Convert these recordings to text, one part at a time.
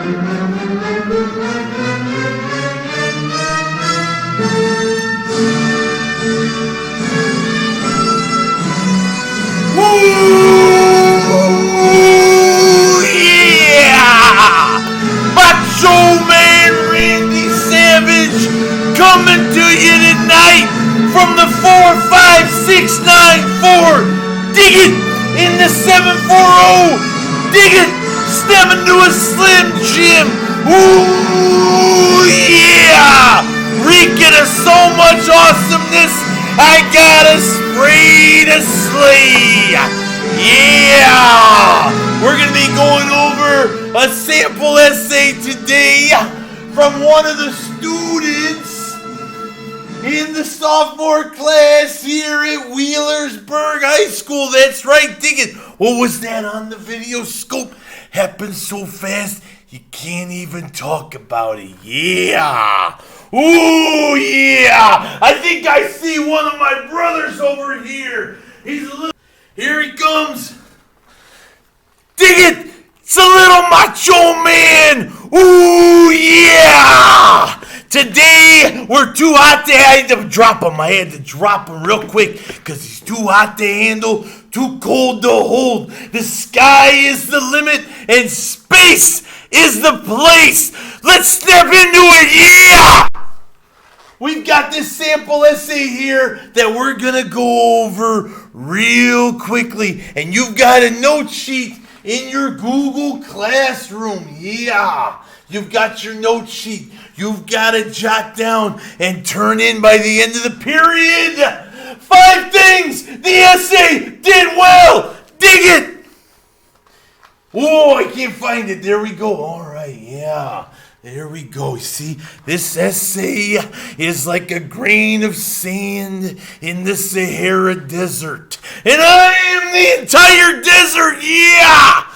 Yeah! Macho Man Randy Savage coming to you tonight from the 45694. Dig it in the 740. Dig it, stepping to a Slim Jim. Ooh, yeah! Reeking of so much awesomeness, I got a spray to slay. Yeah! We're going to be going over a sample essay today from one of the students in the sophomore class here at Wheelersburg High School. That's right, dig it. What was that on the video scope? Happened so fast, you can't even talk about it. Yeah! Ooh, yeah! I think I see one of my brothers over here. He's a little... Here he comes. Dig it! It's a little Macho Man! Ooh, yeah! Today, we're too hot to... I had to drop him. I had to drop him real quick because he's too hot to handle, too cold to hold. The sky is the limit and space is the place. Let's step into it, yeah! We've got this sample essay here that we're going to go over real quickly. And you've got a note sheet in your Google Classroom. Yeah, you've got your note sheet. You've got to jot down and turn in by the end of the period. 5 things the essay did well. Dig it. Oh, I can't find it. There we go. All right, yeah. There we go. See, this essay is like a grain of sand in the Sahara Desert. And I am the entire desert, yeah!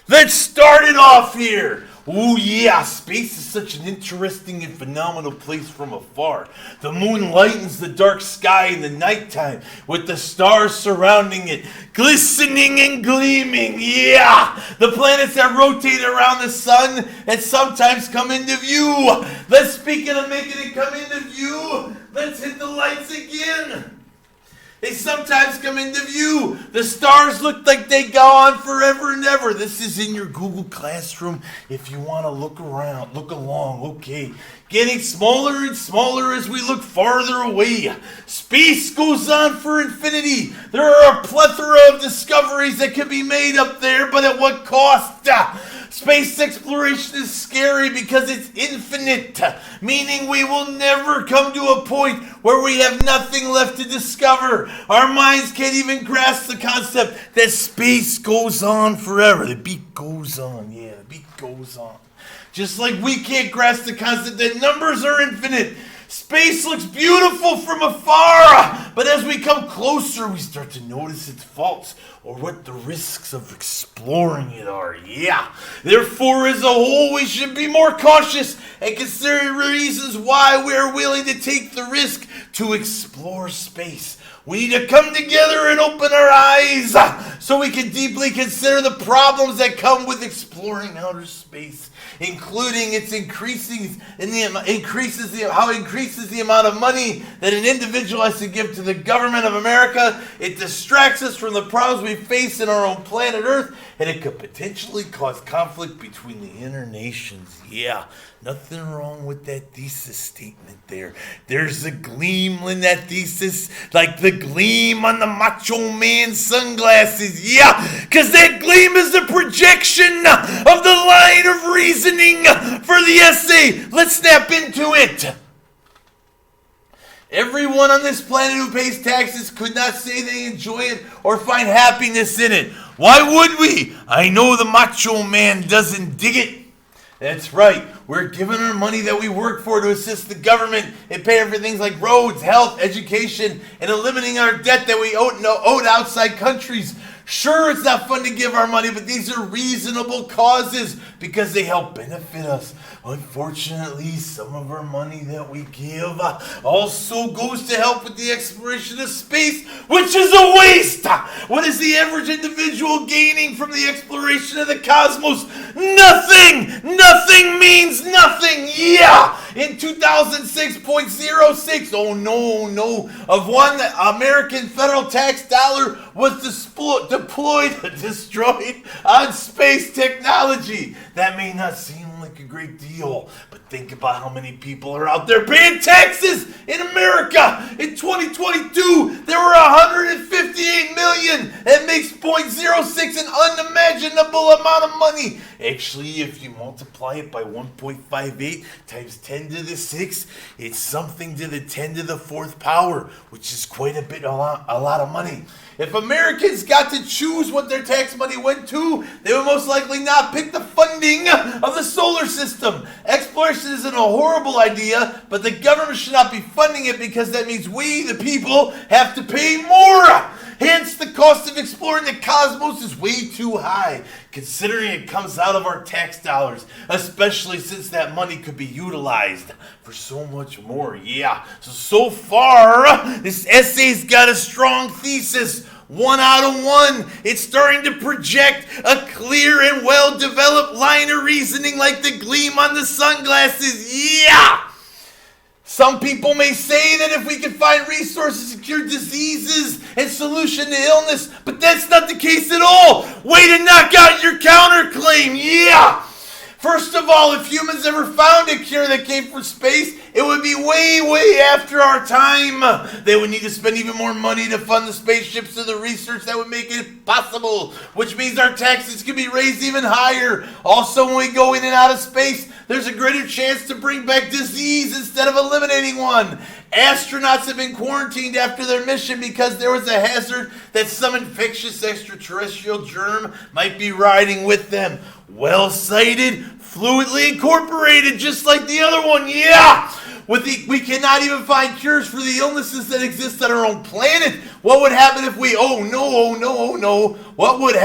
Let's start it off here. Ooh, yeah, space is such an interesting and phenomenal place from afar. The moon lightens the dark sky in the nighttime with the stars surrounding it, glistening and gleaming, yeah! The planets that rotate around the sun and sometimes come into view. Speaking of making it come into view, let's hit the lights again. They sometimes come into view. The stars look like they go on forever and ever. This is in your Google Classroom if you want to look around, look along, okay. Getting smaller and smaller as we look farther away. Space goes on for infinity. There are a plethora of discoveries that can be made up there, but at what cost? Space exploration is scary because it's infinite, meaning we will never come to a point where we have nothing left to discover. Our minds can't even grasp the concept that space goes on forever. The beat goes on, yeah, the beat goes on. Just like we can't grasp the concept that numbers are infinite. Space looks beautiful from afar, but as we come closer, we start to notice its faults or what the risks of exploring it are. Yeah. Therefore, as a whole, we should be more cautious and consider reasons why we are willing to take the risk to explore space. We need to come together and open our eyes so we can deeply consider the problems that come with exploring outer space, including its increases the amount of money that an individual has to give to the government of America. It distracts us from the problems we face in our own planet Earth, and it could potentially cause conflict between the inner nations. Yeah, nothing wrong with that thesis statement there. There's a gleam in that thesis, like the gleam on the Macho Man sunglasses. Yeah, because that gleam is the projection of the line of reasoning for the essay. Let's snap into it. Everyone on this planet who pays taxes could not say they enjoy it or find happiness in it. Why would we? I know the Macho Man doesn't dig it. That's right. We're giving our money that we work for to assist the government and pay for things like roads, health, education, and eliminating our debt that we owed outside countries. Sure, it's not fun to give our money, but these are reasonable causes because they help benefit us. Unfortunately, some of our money that we give also goes to help with the exploration of space, which is a waste. What is the average individual gaining from the exploration of the cosmos? Nothing! Nothing means nothing! Yeah! In 2006.06, oh no, of one American federal tax dollar was destroyed on space technology. That may not seem like a great deal, but think about how many people are out there paying taxes in America. In 2022, there were 158 million. That makes 0.06 an unimaginable amount of money. Actually, if you multiply it by 1.58 times 10 to the 6, it's something to the 10 to the 4th power, which is quite a lot of money. If Americans got to choose what their tax money went to, they would most likely not pick the funding of the solar system. Exploration isn't a horrible idea, but the government should not be funding it because that means we, the people, have to pay more. Hence, the cost of exploring the cosmos is way too high, considering it comes out of our tax dollars, especially since that money could be utilized for so much more. Yeah, so far, this essay's got a strong thesis. 1 out of 1. It's starting to project a clear and well-developed line of reasoning like the gleam on the sunglasses. Yeah! Some people may say that if we can find resources to cure diseases and solution to illness, but that's not the case at all. Way to knock out your counterclaim. Yeah! First of all, if humans ever found a cure that came from space, it would be way after our time. They would need to spend even more money to fund the spaceships and the research that would make it possible, which means our taxes could be raised even higher. Also, when we go in and out of space, there's a greater chance to bring back disease instead of eliminating one. Astronauts have been quarantined after their mission because there was a hazard that some infectious extraterrestrial germ might be riding with them. Well cited, fluidly incorporated, just like the other one. Yeah! We cannot even find cures for the illnesses that exist on our own planet. What would happen if we, oh no. What would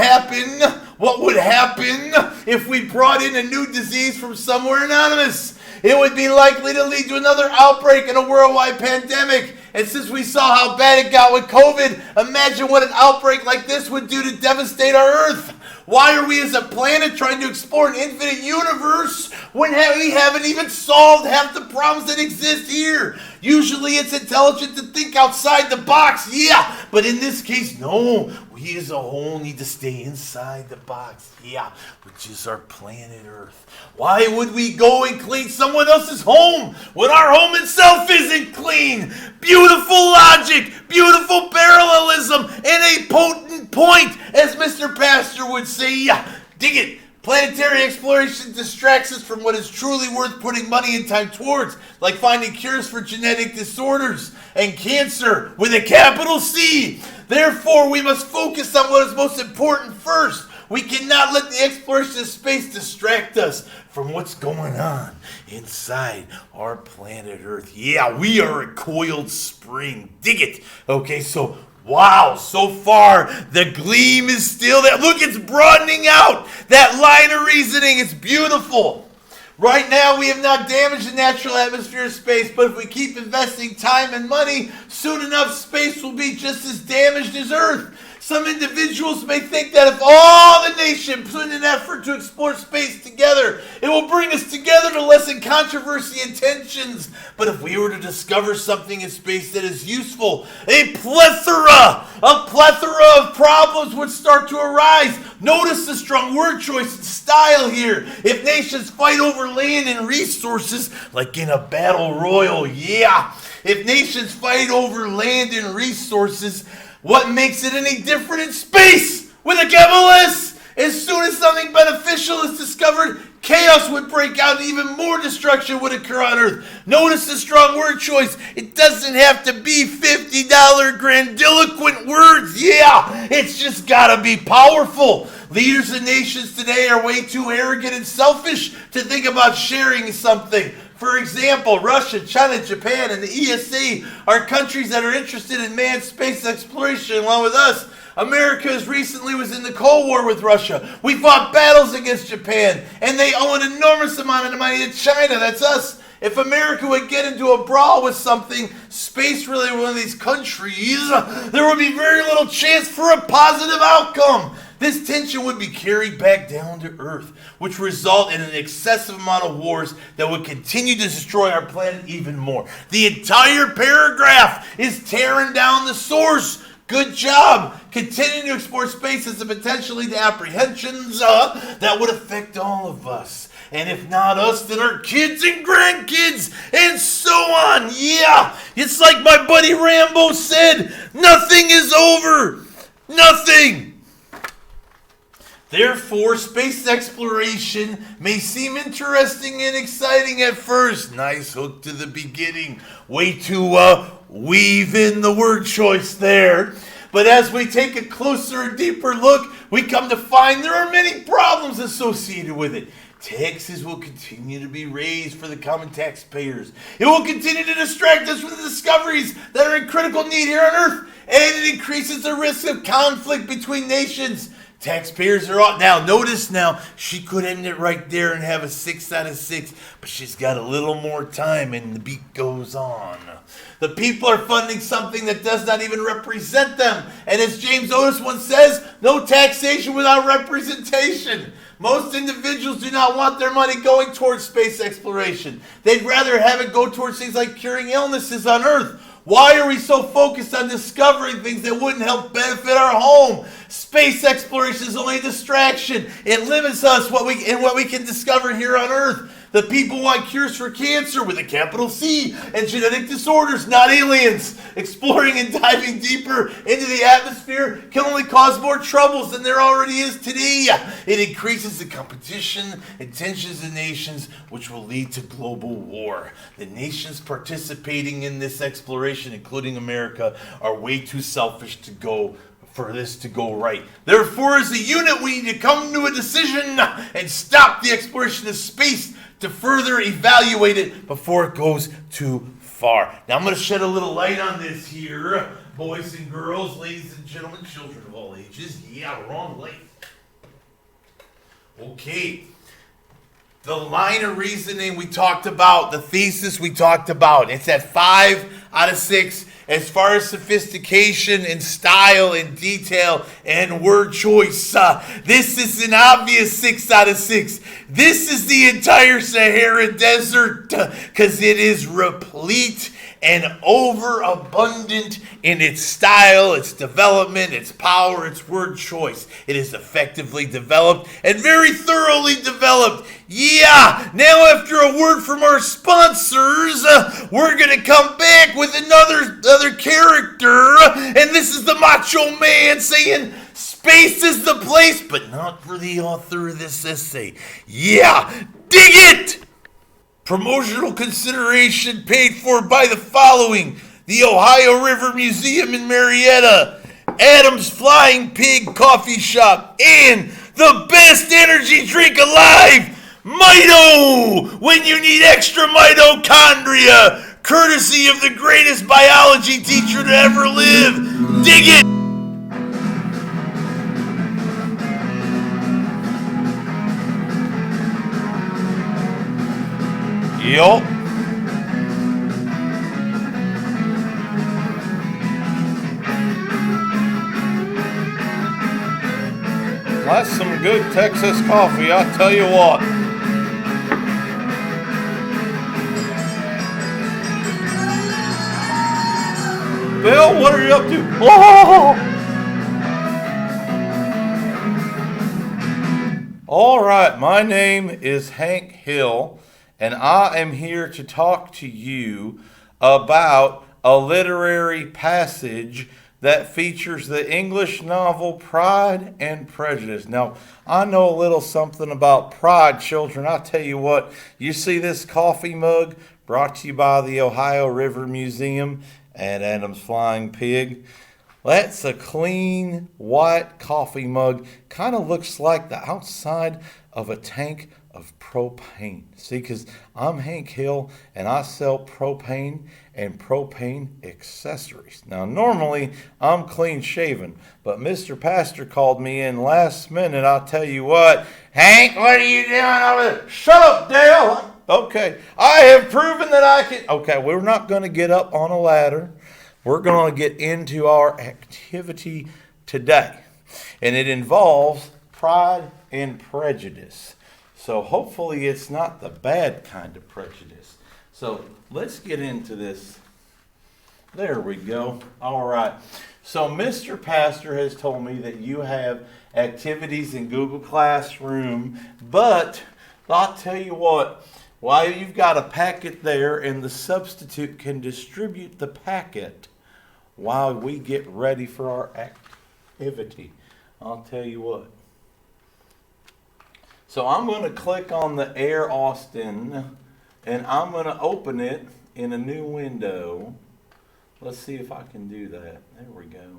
happen if we brought in a new disease from somewhere anonymous? It would be likely to lead to another outbreak and a worldwide pandemic. And since we saw how bad it got with COVID, imagine what an outbreak like this would do to devastate our Earth. Why are we as a planet trying to explore an infinite universe when we haven't even solved half the problems that exist here? Usually it's intelligent to think outside the box, yeah, but in this case, no. We as a whole need to stay inside the box, yeah, which is our planet Earth. Why would we go and clean someone else's home when our home itself isn't clean? Beautiful logic, beautiful parallelism, and a potent point, as Mr. Pastor would say. Yeah, dig it. Planetary exploration distracts us from what is truly worth putting money and time towards, like finding cures for genetic disorders and cancer with a capital C. Therefore, we must focus on what is most important first. We cannot let the exploration of space distract us from what's going on inside our planet Earth. Yeah, we are a coiled spring. Dig it. Okay, so wow, so far the gleam is still there. Look, it's broadening out. That line of reasoning, it's beautiful. Right now, we have not damaged the natural atmosphere of space, but if we keep investing time and money, soon enough space will be just as damaged as Earth. Some individuals may think that if all the nation put in an effort to explore space together, it will bring us together to lessen controversy and tensions. But if we were to discover something in space that is useful, a plethora of problems would start to arise. Notice the strong word choice and style here. If nations fight over land and resources, like in a battle royal, yeah. If nations fight over land and resources, what makes it any different in space with a capital S? As soon as something beneficial is discovered, chaos would break out and even more destruction would occur on Earth. Notice the strong word choice. It doesn't have to be $50 grandiloquent words. Yeah, it's just gotta be powerful. Leaders of nations today are way too arrogant and selfish to think about sharing something. For example, Russia, China, Japan, and the ESA are countries that are interested in manned space exploration along with us. America as recently was in the Cold War with Russia. We fought battles against Japan, and they owe an enormous amount of money to China. That's us. If America would get into a brawl with something space-related with one of these countries, there would be very little chance for a positive outcome. This tension would be carried back down to Earth, which would result in an excessive amount of wars that would continue to destroy our planet even more. The entire paragraph is tearing down the source. Good job. Continuing to explore space as a potentially the apprehensions that would affect all of us. And if not us, then our kids and grandkids, and so on. Yeah, it's like my buddy Rambo said, nothing is over. Nothing. Therefore, space exploration may seem interesting and exciting at first. Nice hook to the beginning. Way to weave in the word choice there. But as we take a closer and deeper look, we come to find there are many problems associated with it. Taxes will continue to be raised for the common taxpayers. It will continue to distract us from the discoveries that are in critical need here on Earth. And it increases the risk of conflict between nations. Taxpayers are all... Now, notice now, she could end it right there and have a 6 out of 6, but she's got a little more time and the beat goes on. The people are funding something that does not even represent them. And as James Otis once says, no taxation without representation. Most individuals do not want their money going towards space exploration. They'd rather have it go towards things like curing illnesses on Earth. Why are we so focused on discovering things that wouldn't help benefit our home? Space exploration is only a distraction. It limits us what we can discover here on Earth. The people want cures for cancer with a capital C and genetic disorders, not aliens. Exploring and diving deeper into the atmosphere can only cause more troubles than there already is today. It increases the competition and tensions in nations, which will lead to global war. The nations participating in this exploration, including America, are way too selfish for this to go right. Therefore, as a unit, we need to come to a decision and stop the exploration of space to further evaluate it before it goes too far. Now, I'm going to shed a little light on this here. Boys and girls, ladies and gentlemen, children of all ages. Yeah, wrong light. Okay. The line of reasoning we talked about, the thesis we talked about, it's at 5 out of 6 as far as sophistication and style and detail and word choice. This is an obvious 6 out of 6. This is the entire Sahara Desert because it is replete and overabundant in its style, its development, its power, its word choice. It is effectively developed and very thoroughly developed. Yeah, now after a word from our sponsors, we're going to come back with another character. And this is the Macho Man saying, space is the place, but not for the author of this essay. Yeah, dig it! Promotional consideration paid for by the following: the Ohio River Museum in Marietta, Adam's Flying Pig Coffee Shop, and the best energy drink alive, Mito! When you need extra mitochondria, courtesy of the greatest biology teacher to ever live. Dig it! Yup. That's some good Texas coffee, I tell you what. Bill, what are you up to? Oh! All right, my name is Hank Hill, and I am here to talk to you about a literary passage that features the English novel Pride and Prejudice. Now, I know a little something about pride, children. I tell you what, you see this coffee mug brought to you by the Ohio River Museum and Adam's Flying Pig? That's a clean white coffee mug. Kind of looks like the outside of a tank of propane. See, because I'm Hank Hill and I sell propane and propane accessories. Now, normally I'm clean shaven, but Mr. Pastor called me in last minute. I'll tell you what, Hank, what are you doing over there? Shut up, Dale. Okay, I have proven that I can. Okay, we're not going to get up on a ladder. We're going to get into our activity today, and it involves Pride and Prejudice. So hopefully it's not the bad kind of prejudice. So let's get into this. There we go. All right. So Mr. Pastor has told me that you have activities in Google Classroom, but I'll tell you what, while you've got a packet there and the substitute can distribute the packet while we get ready for our activity, I'll tell you what. So I'm going to click on the Air Austin and I'm going to open it in a new window. Let's see if I can do that. There we go.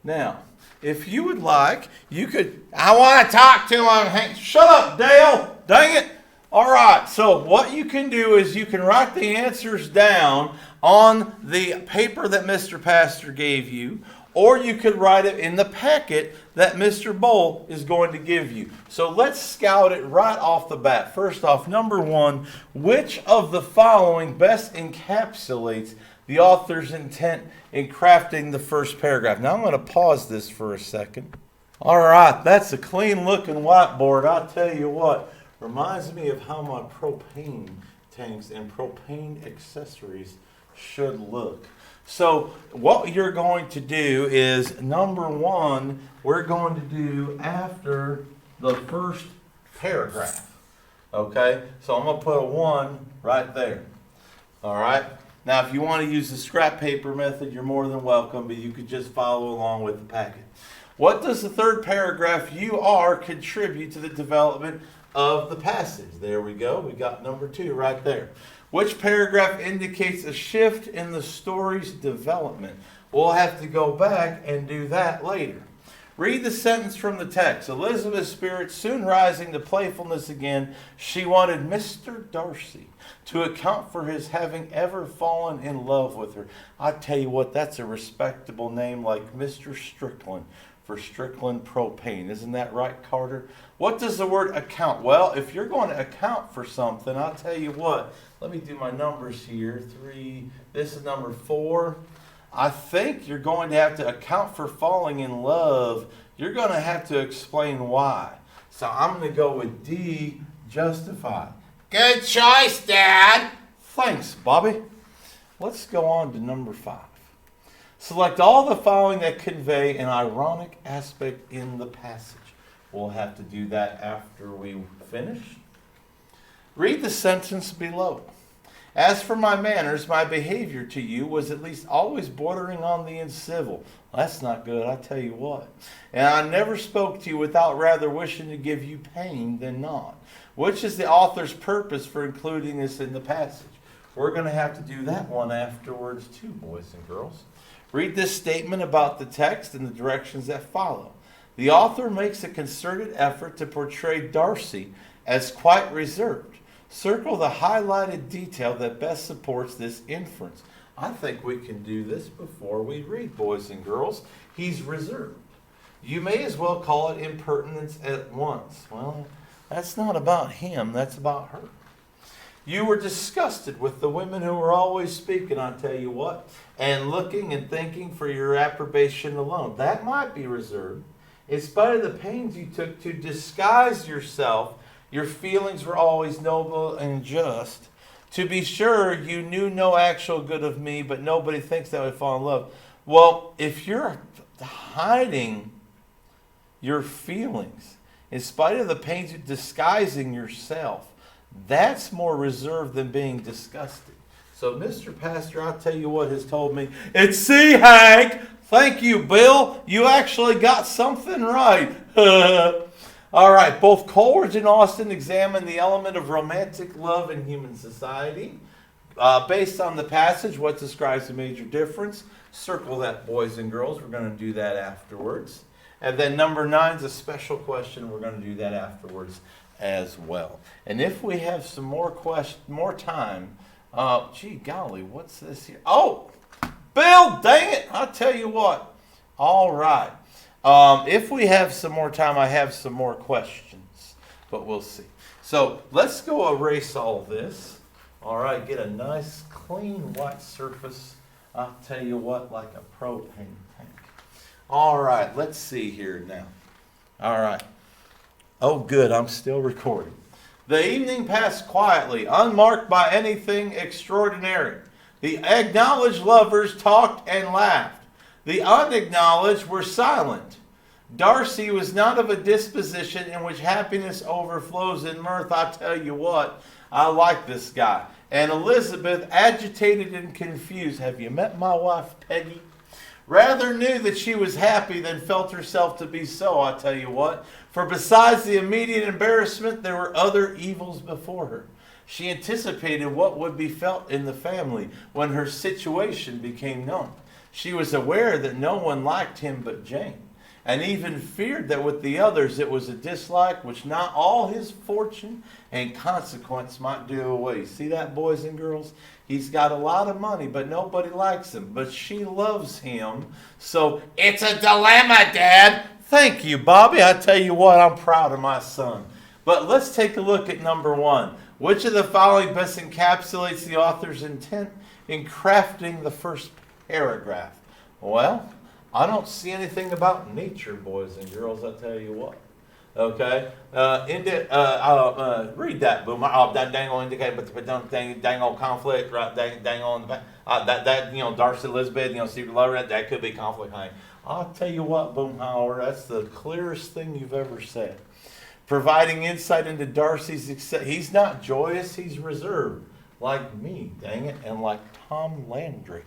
Now, if you would like, you could, I want to talk to him. Hank. Shut up, Dale. Dang it. All right, so what you can do is you can write the answers down on the paper that Mr. Pastor gave you, or you could write it in the packet that Mr. Bowl is going to give you. So let's scout it right off the bat. First off, number one, which of the following best encapsulates the author's intent in crafting the first paragraph? Now I'm going to pause this for a second. All right, that's a clean looking whiteboard. I'll tell you what. Reminds me of how my propane tanks and propane accessories should look. So what you're going to do is, number one, we're going to do after the first paragraph. Okay? So I'm going to put a 1 right there. All right? Now, if you want to use the scrap paper method, you're more than welcome, but you could just follow along with the packet. What does the third paragraph, you are, contribute to the development of the passage? There we go. We got number 2 right there. Which paragraph indicates a shift in the story's development? We'll have to go back and do that later. Read the sentence from the text. Elizabeth's spirit soon rising to playfulness again, she wanted Mr. Darcy to account for his having ever fallen in love with her. I tell you what, that's a respectable name like Mr. Strickland for Strickland Propane. Isn't that right, Carter? What does the word account? Well, if you're going to account for something, I'll tell you what. Let me do my numbers here. 3, this is number 4. I think you're going to have to account for falling in love. You're going to have to explain why. So I'm going to go with D, justify. Good choice, Dad. Thanks, Bobby. Let's go on to number 5. Select all the following that convey an ironic aspect in the passage. We'll have to do that after we finish. Read the sentence below. As for my manners, my behavior to you was at least always bordering on the incivil. That's not good, I tell you what. And I never spoke to you without rather wishing to give you pain than not. Which is the author's purpose for including this in the passage? We're going to have to do that one afterwards too, boys and girls. Read this statement about the text and the directions that follow. The author makes a concerted effort to portray Darcy as quite reserved. Circle the highlighted detail that best supports this inference. I think we can do this before we read, boys and girls. He's reserved. You may as well call it impertinence at once. Well, that's not about him, that's about her. You were disgusted with the women who were always speaking, I tell you what, and looking and thinking for your approbation alone. That might be reserved. In spite of the pains you took to disguise yourself, your feelings were always noble and just. To be sure, you knew no actual good of me, but nobody thinks that I would fall in love. Well, if you're hiding your feelings, in spite of the pains of disguising yourself, that's more reserved than being disgusted. So Mr. Pastor, I'll tell you what has told me. It's C, Hank. Thank you, Bill. You actually got something right. All right, both Coleridge and Austin examine the element of romantic love in human society. Based on the passage, what describes the major difference? Circle that, boys and girls. We're going to do that afterwards. And then number 9 is a special question. We're going to do that afterwards as well. And if we have some more time, gee golly, what's this here? Oh, Bill, dang it! I'll tell you what. All right. If we have some more time, I have some more questions, but we'll see. So let's go erase all this. All right, get a nice clean white surface. I'll tell you what, like a propane tank. All right, let's see here now. All right. Oh, good, I'm still recording. The evening passed quietly, unmarked by anything extraordinary. The acknowledged lovers talked and laughed. The unacknowledged were silent. Darcy was not of a disposition in which happiness overflows in mirth. I tell you what, I like this guy. And Elizabeth, agitated and confused, have you met my wife, Peggy? Rather knew that she was happy than felt herself to be so, I tell you what. For besides the immediate embarrassment, there were other evils before her. She anticipated what would be felt in the family when her situation became known. She was aware that no one liked him but Jane, and even feared that with the others it was a dislike which not all his fortune and consequence might do away. See that, boys and girls? He's got a lot of money, but nobody likes him. But she loves him, so it's a dilemma, Dad. Thank you, Bobby. I tell you what, I'm proud of my son. But let's take a look at number 1. Which of the following best encapsulates the author's intent in crafting the first paragraph? Well, I don't see anything about nature, boys and girls, I tell you what. Okay? Read that, Boomer. That dang old indicate, but don't dang old conflict, right? Dang on that Darcy Elizabeth, secret lover, that could be conflict, honey. I'll tell you what, Boomhauer, that's the clearest thing you've ever said. Providing insight into Darcy's success. He's not joyous, he's reserved. Like me, dang it, and like Tom Landry.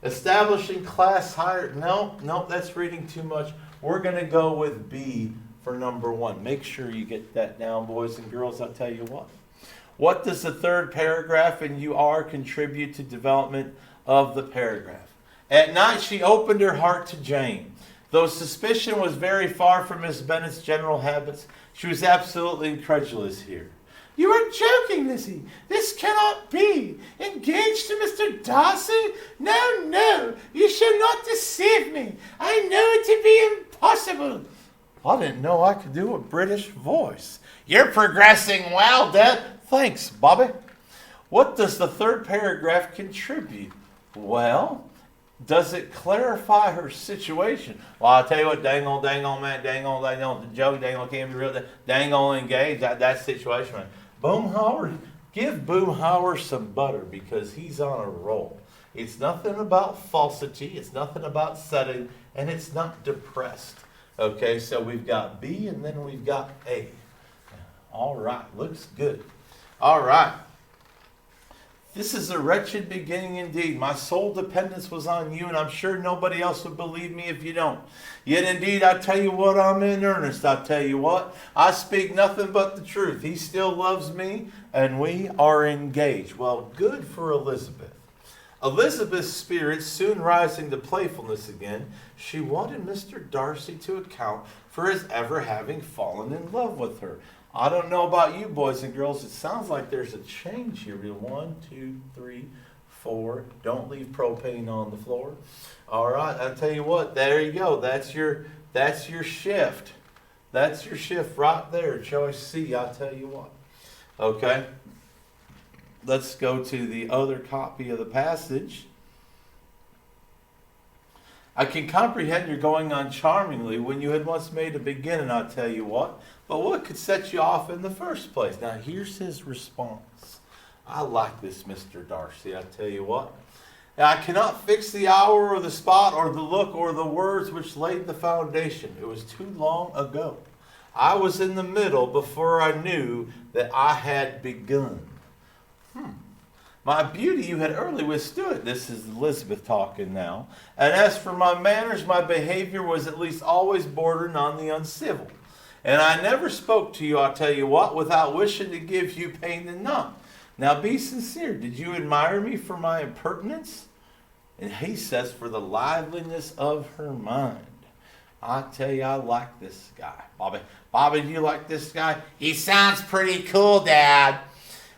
Establishing class higher. No, that's reading too much. We're going to go with B for number 1. Make sure you get that down, boys and girls. I'll tell you what. What does the third paragraph in you are contribute to development of the paragraph? At night, she opened her heart to Jane. Though suspicion was very far from Miss Bennet's general habits, she was absolutely incredulous here. You are joking, Lizzie. This cannot be. Engaged to Mr. Darcy? No. You shall not deceive me. I know it to be impossible. I didn't know I could do a British voice. You're progressing well, Dad. Thanks, Bobby. What does the third paragraph contribute? Well, does it clarify her situation? Well, I'll tell you what, dang on, man, dang on, Joe, dang on, can't be real, dang on, engaged, that situation, man. Boomhauer, give Boomhauer some butter because he's on a roll. It's nothing about falsity, it's nothing about setting, and it's not depressed. Okay, so we've got B and then we've got A. All right, looks good. All right. This is a wretched beginning indeed. My sole dependence was on you, and I'm sure nobody else would believe me if you don't. Yet indeed, I tell you what, I'm in earnest. I tell you what, I speak nothing but the truth. He still loves me, and we are engaged. Well, good for Elizabeth. Elizabeth's spirits soon rising to playfulness again, she wanted Mr. Darcy to account for his ever having fallen in love with her. I don't know about you, boys and girls. It sounds like there's a change here. 1, 2, 3, 4. Don't leave propane on the floor. All right, I'll tell you what. There you go. That's your shift. That's your shift right there. Choice C. I'll tell you what. Okay. Let's go to the other copy of the passage. I can comprehend your going on charmingly when you had once made a beginning, I'll tell you what. But what could set you off in the first place? Now, here's his response. I like this, Mr. Darcy, I tell you what. Now, I cannot fix the hour or the spot or the look or the words which laid the foundation. It was too long ago. I was in the middle before I knew that I had begun. My beauty you had early withstood. This is Elizabeth talking now. And as for my manners, my behavior was at least always bordering on the uncivil. And I never spoke to you, I'll tell you what, without wishing to give you pain enough. Now be sincere. Did you admire me for my impertinence? And he says, for the liveliness of her mind. I tell you, I like this guy. Bobby, Bobby, do you like this guy? He sounds pretty cool, Dad.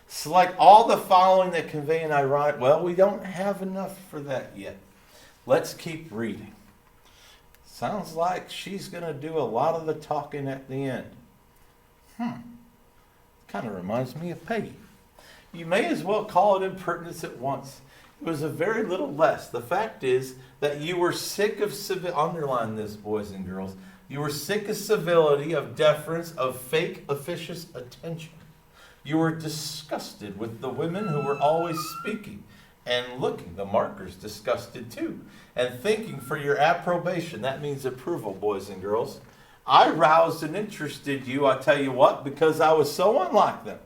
Select all the following that convey an ironic. Well, we don't have enough for that yet. Let's keep reading. Sounds like she's going to do a lot of the talking at the end. Kind of reminds me of Peggy. You may as well call it impertinence at once. It was a very little less. The fact is that you were sick of underline this, boys and girls. You were sick of civility, of deference, of fake officious attention. You were disgusted with the women who were always speaking and looking. The markers disgusted too. And thinking for your approbation. That means approval, boys and girls. I roused and interested you, I tell you what, because I was so unlike them.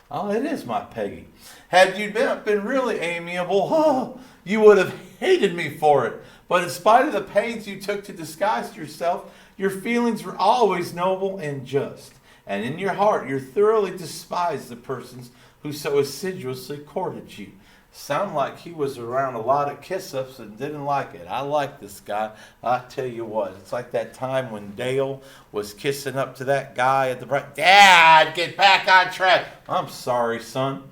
Oh, it is my Peggy. Had you been really amiable, you would have hated me for it. But in spite of the pains you took to disguise yourself, your feelings were always noble and just. And in your heart, you thoroughly despised the persons who so assiduously courted you. Sound like he was around a lot of kiss-ups and didn't like it. I like this guy. I tell you what, it's like that time when Dale was kissing up to that guy at the break. Dad, get back on track. I'm sorry, son.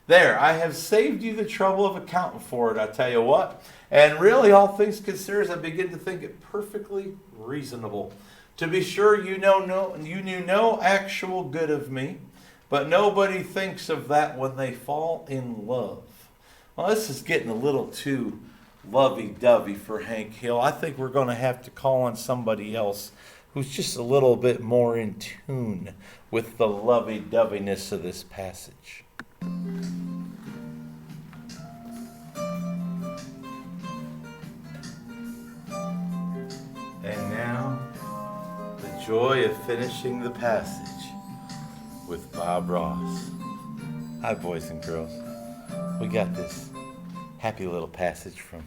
There, I have saved you the trouble of accounting for it, I tell you what. And really, all things considered, I begin to think it perfectly reasonable. To be sure, you knew no actual good of me, but nobody thinks of that when they fall in love. Well, this is getting a little too lovey-dovey for Hank Hill. I think we're going to have to call on somebody else who's just a little bit more in tune with the lovey-doveyness of this passage. And now, the joy of finishing the passage with Bob Ross. Hi, boys and girls. We got this happy little passage from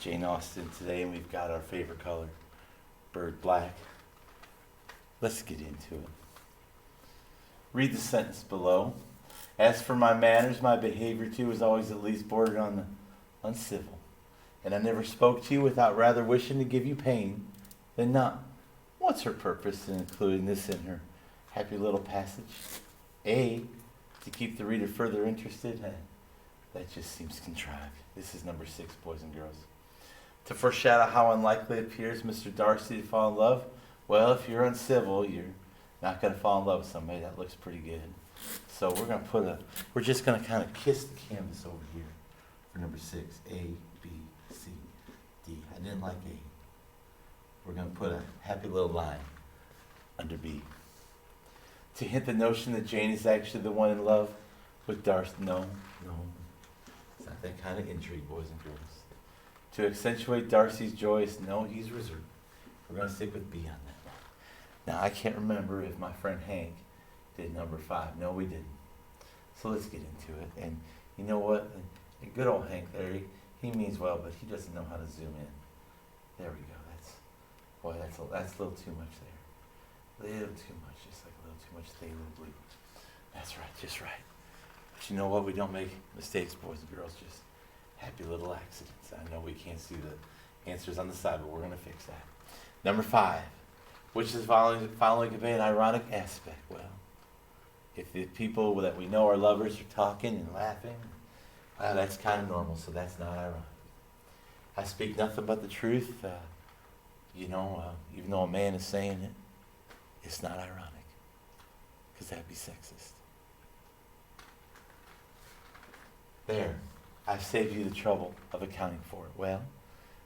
Jane Austen today, and we've got our favorite color, bird black. Let's get into it. Read the sentence below. As for my manners, my behavior too was always at least bordered on the uncivil, and I never spoke to you without rather wishing to give you pain than not. What's her purpose in including this in her happy little passage? A, to keep the reader further interested. That just seems contrived. This is number 6, boys and girls. To foreshadow how unlikely it appears Mr. Darcy to fall in love. Well, if you're uncivil, you're not going to fall in love with somebody. That looks pretty good. So we're just going to kind of kiss the canvas over here for number 6. A, B, C, D. I didn't like A. We're going to put a happy little line under B. To hint the notion that Jane is actually the one in love with Darcy. No. It's not that kind of intrigue, boys and girls. To accentuate Darcy's joys, no, he's reserved. We're going to stick with B on that. Now, I can't remember if my friend Hank did number 5. No, we didn't. So let's get into it. And you know what? Good old Hank there, he means well, but he doesn't know how to zoom in. There we go. That's a little too much there. A little too much, just like a little too much thing, little blue. That's right, just right. But you know what? We don't make mistakes, boys and girls, just happy little accidents. I know we can't see the answers on the side, but we're going to fix that. Number 5, which is following convey an ironic aspect. Well, if the people that we know are lovers are talking and laughing, well, that's kind of normal, so that's not ironic. I speak nothing but the truth. Even though a man is saying it, it's not ironic, because that'd be sexist. There, I've saved you the trouble of accounting for it. Well,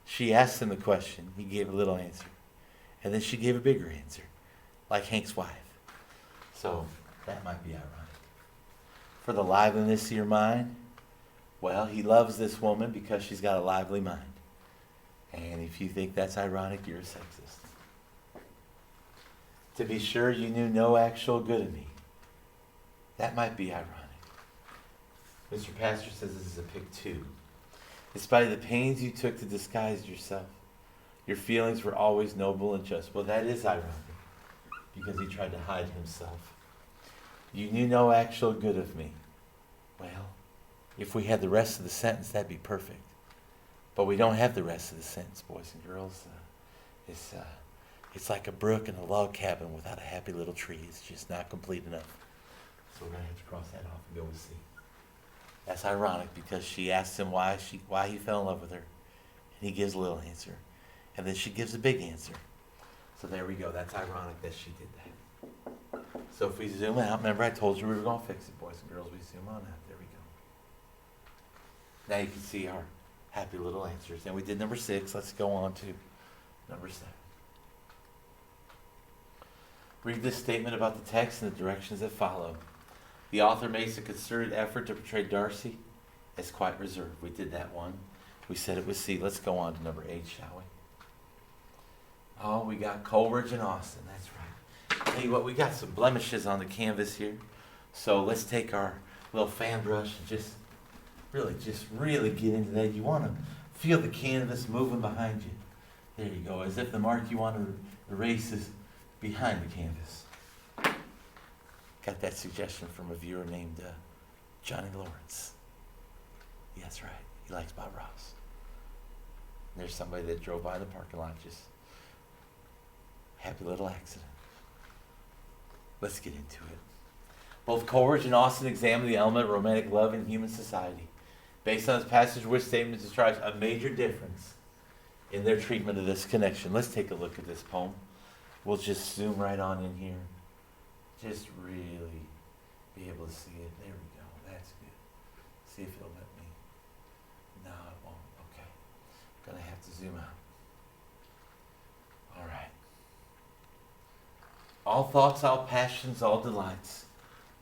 she asked him the question, he gave a little answer, and then she gave a bigger answer, like Hank's wife. So, that might be ironic. For the liveliness of your mind, well, he loves this woman because she's got a lively mind. And if you think that's ironic, you're a sexist. To be sure, you knew no actual good of me. That might be ironic. Mr. Pastor says this is a pick 2. Despite the pains you took to disguise yourself, your feelings were always noble and just. Well, that is ironic, because he tried to hide himself. You knew no actual good of me. Well, if we had the rest of the sentence, that'd be perfect. But we don't have the rest of the sentence, boys and girls. It's like a brook in a log cabin without a happy little tree. It's just not complete enough. So we're going to have to cross that off and go with C. That's ironic because she asks him why he fell in love with her. And he gives a little answer. And then she gives a big answer. So there we go. That's ironic that she did that. So if we zoom out, remember I told you we were going to fix it, boys and girls. We zoom on out. There we go. Now you can see our happy little answers. And we did number 6. Let's go on to number 7. Read this statement about the text and the directions that follow. The author makes a concerted effort to portray Darcy as quite reserved. We did that one. We said it was C. Let's go on to number 8, shall we? Oh, we got Coleridge and Austen. That's right. Tell you what, we got some blemishes on the canvas here. So let's take our little fan brush and just really get into that. You want to feel the canvas moving behind you. There you go. As if the mark you want to erase is behind the canvas. Got that suggestion from a viewer named Johnny Lawrence. Yeah, that's right. He likes Bob Ross. And there's somebody that drove by the parking lot. Just happy little accident. Let's get into it. Both Coleridge and Austen examine the element of romantic love in human society. Based on this passage, which statement describes a major difference in their treatment of this connection. Let's take a look at this poem. We'll just zoom right on in here. Just really be able to see it. There we go. That's good. See if it'll let me. No, it won't. Okay. Gonna have to zoom out. All right. All thoughts, all passions, all delights,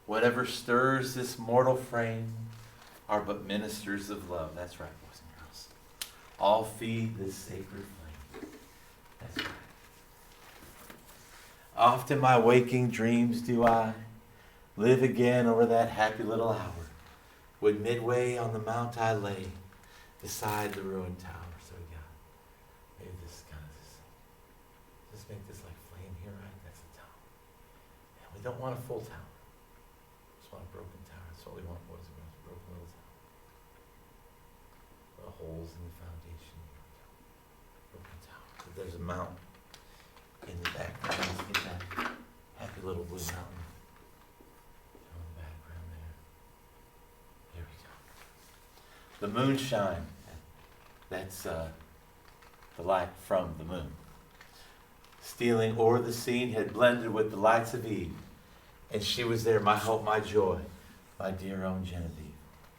whatever stirs this mortal frame, are but ministers of love. That's right, boys and girls. All feed this sacred flame. That's right. Oft in my waking dreams do I live again over that happy little hour, when midway on the mount I lay, beside the ruined tower. So we got maybe this kind of just make this like flame here, right? That's the tower. And we don't want a full tower. Just want a broken tower. That's what we want, boys and girls. Broken little tower. The holes in the foundation. Broken tower. But there's a mountain in the background. Let's get that happy little blue mountain in the background there. There we go. The moonshine. That's the light from the moon. Stealing o'er the scene had blended with the lights of Eve. And she was there, my hope, my joy, my dear own Genevieve.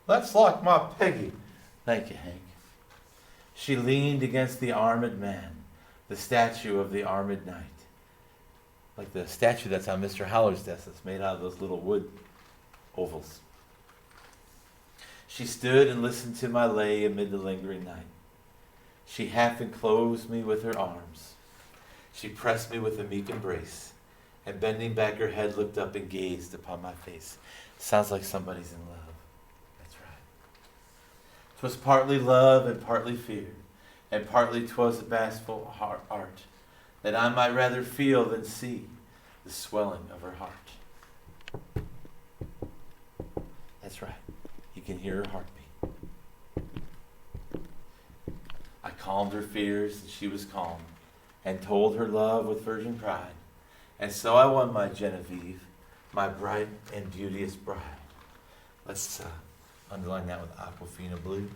That's like my Peggy. Thank you, Hank. She leaned against the armed man, the statue of the armed knight. Like the statue that's on Mr. Haller's desk that's made out of those little wood ovals. She stood and listened to my lay amid the lingering night. She half enclosed me with her arms. She pressed me with a meek embrace, and bending back her head looked up and gazed upon my face. Sounds like somebody's in love. That's right. 'Twas partly love and partly fear, and partly 'twas a bashful art, that I might rather feel than see the swelling of her heart. That's right. You can hear her heartbeat. I calmed her fears, and she was calm, and told her love with virgin pride. And so I won my Genevieve, my bright and beauteous bride. Let's underline that with Aquafina blue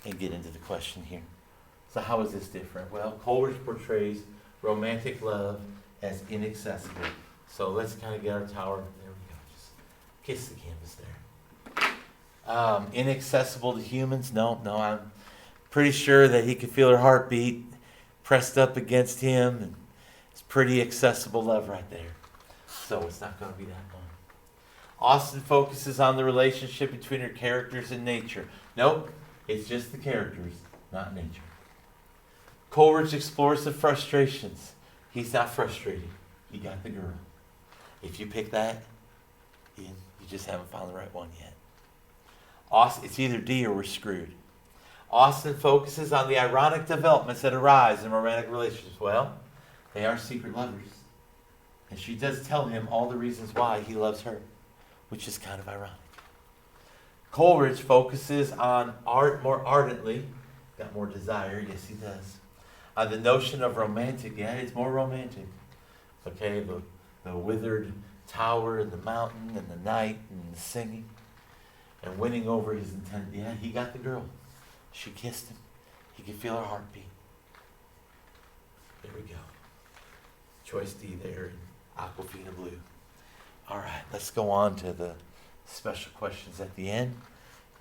and get into the question here. So how is this different? Well, Coleridge portrays romantic love as inaccessible. So let's kind of get our tower. There we go. Just kiss the canvas there. Inaccessible to humans? No, I'm pretty sure that he could feel her heartbeat pressed up against him. And it's pretty accessible love right there. So it's not going to be that one. Austen focuses on the relationship between her characters and nature. Nope, it's just the characters, not nature. Coleridge explores the frustrations. He's not frustrated. He got the girl. If you pick that, you just haven't found the right one yet. It's either D or we're screwed. Austen focuses on the ironic developments that arise in romantic relationships. Well, they are secret lovers. And she does tell him all the reasons why he loves her, which is kind of ironic. Coleridge focuses on art more ardently, got more desire, yes he does, The notion of romantic, yeah, it's more romantic. Okay, the withered tower and the mountain and the night and the singing and winning over his intent. Yeah, he got the girl. She kissed him. He could feel her heartbeat. There we go. Choice D there in Aquafina Blue. All right, let's go on to the special questions at the end.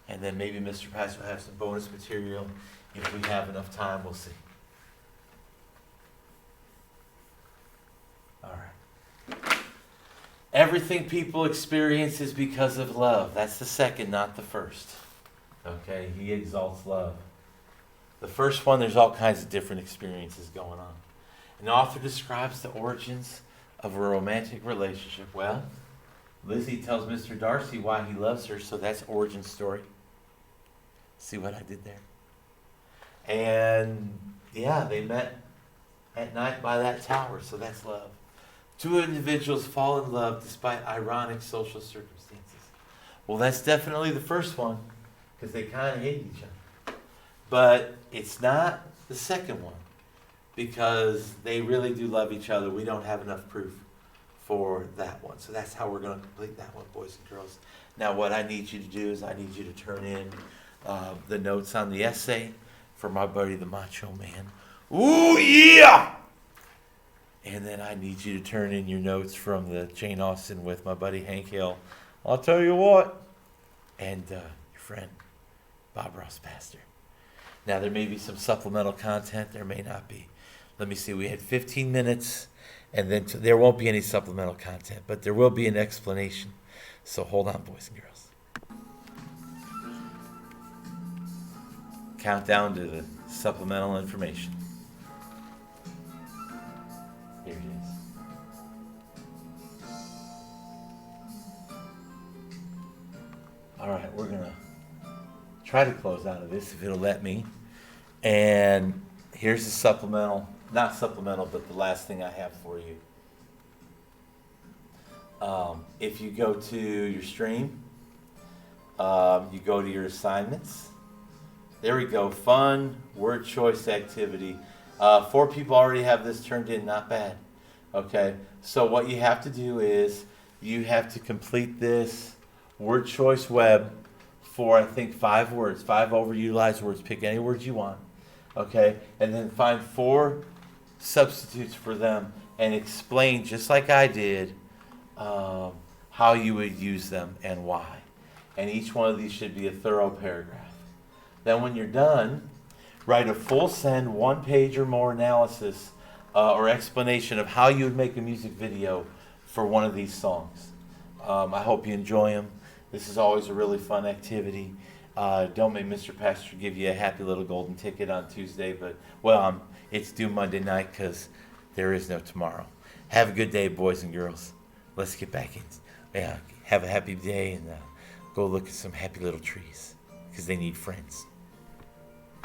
And then maybe Mr. Pastor will have some bonus material. If we have enough time, we'll see. All right. Everything people experience is because of love. That's the second, not the first. Okay, he exalts love. The first one, there's all kinds of different experiences going on. An author describes the origins of a romantic relationship. Well, Lizzie tells Mr. Darcy why he loves her, so that's origin story. See what I did there? And yeah, they met at night by that tower, so that's love. Two individuals fall in love despite ironic social circumstances. Well, that's definitely the first one, because they kind of hate each other. But it's not the second one, because they really do love each other. We don't have enough proof for that one. So that's how we're going to complete that one, boys and girls. Now what I need you to do is I need you to turn in the notes on the essay for my buddy the Macho Man. Ooh, yeah! And then I need you to turn in your notes from the Jane Austen with my buddy Hank Hill. I'll tell you what. And your friend, Bob Ross Pastor. Now, there may be some supplemental content. There may not be. Let me see. We had 15 minutes, and then there won't be any supplemental content, but there will be an explanation. So hold on, boys and girls. Countdown to the supplemental information. Here it is. All right, we're going to try to close out of this if it'll let me. And here's the supplemental, not supplemental, but the last thing I have for you. If you go to your stream, you go to your assignments. There we go. Fun word choice activity. 4 people already have this turned in. Not bad. Okay. So what you have to do is you have to complete this word choice web for, I think, 5 words, 5 overutilized words. Pick any words you want. Okay. And then find 4 substitutes for them and explain, just like I did, how you would use them and why. And each one of these should be a thorough paragraph. Then when you're done, write a full send, 1-page or more analysis or explanation of how you would make a music video for one of these songs. I hope you enjoy them. This is always a really fun activity. Don't make Mr. Pastor give you a happy little golden ticket on Tuesday, but, well, it's due Monday night because there is no tomorrow. Have a good day, boys and girls. Let's get back in. Yeah, have a happy day and go look at some happy little trees because they need friends.